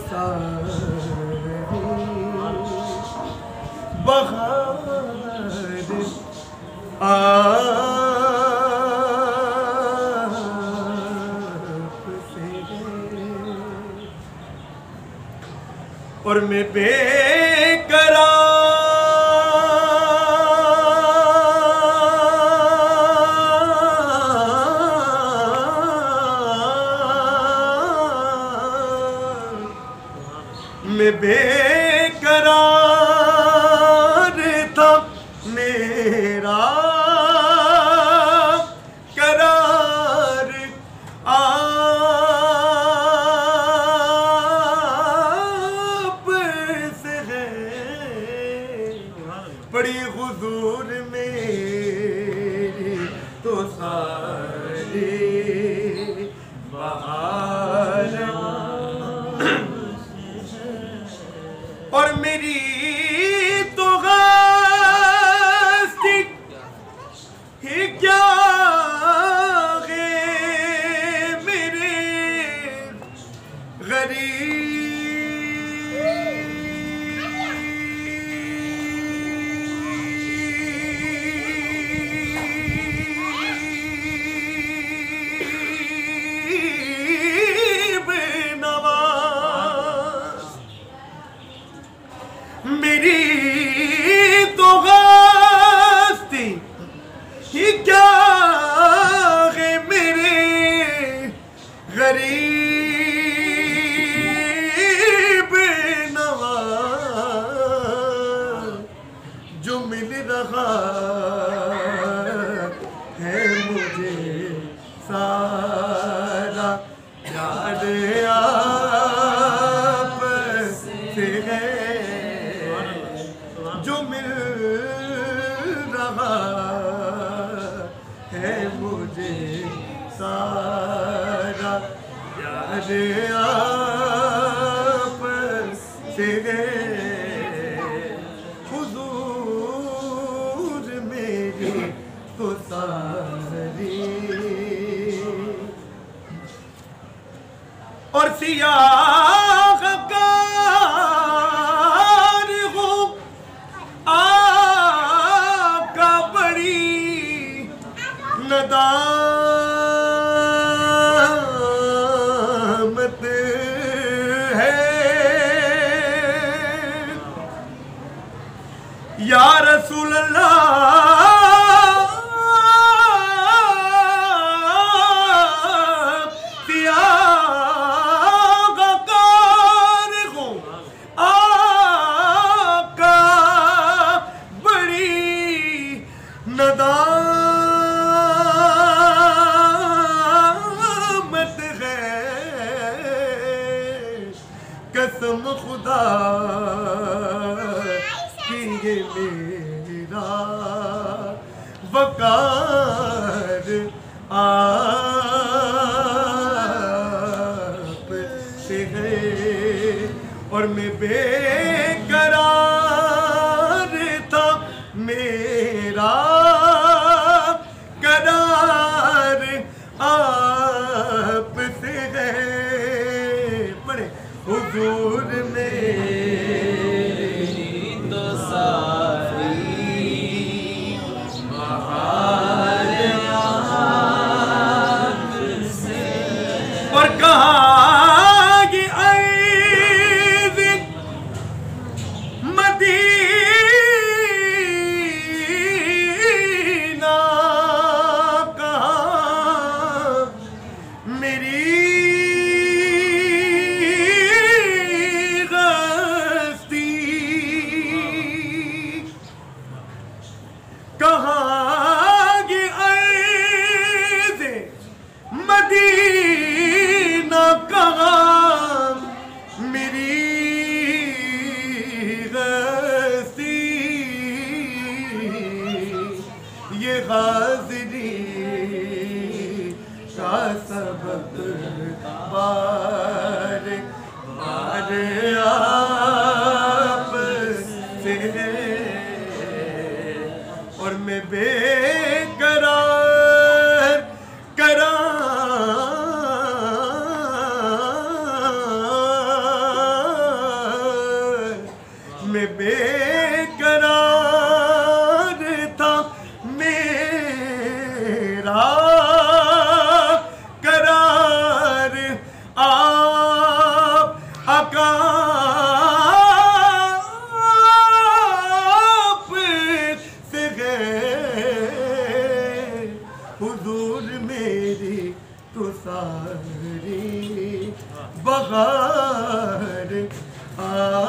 ساری بہار آپ سے ہے اور میں بے میں بے قرار تھا میرا قرار آپ سے ہے بڑی حضور میری تو ساری بہار اور میری تو غستی ہی کیا ہے میرے غریب نواز میری تو غستی ہی کیا ہے میرے غریب نواز جو مل رہا ہے مجھے سارا یاد آپ سے ہے جو مل رہا ہے مجھے سارا یاد آپ سے ہے حضور میری تو ساری اور سیاہ کار ہوں آقا بڑی ندامت ہے یا رسول اللہ ندامت ہے قسم خدا کی یہ میرا وقار آپ سے ہے اور میں بے قرار تھا میرا قرار آپ سے ہے پڑھے حضور میری تو ساری بہار آپ سے اور کہا کہ عید مدینہ حاضری کا سبب بار بار آپ سے اور میں بے قرار قرار آخری بہار آ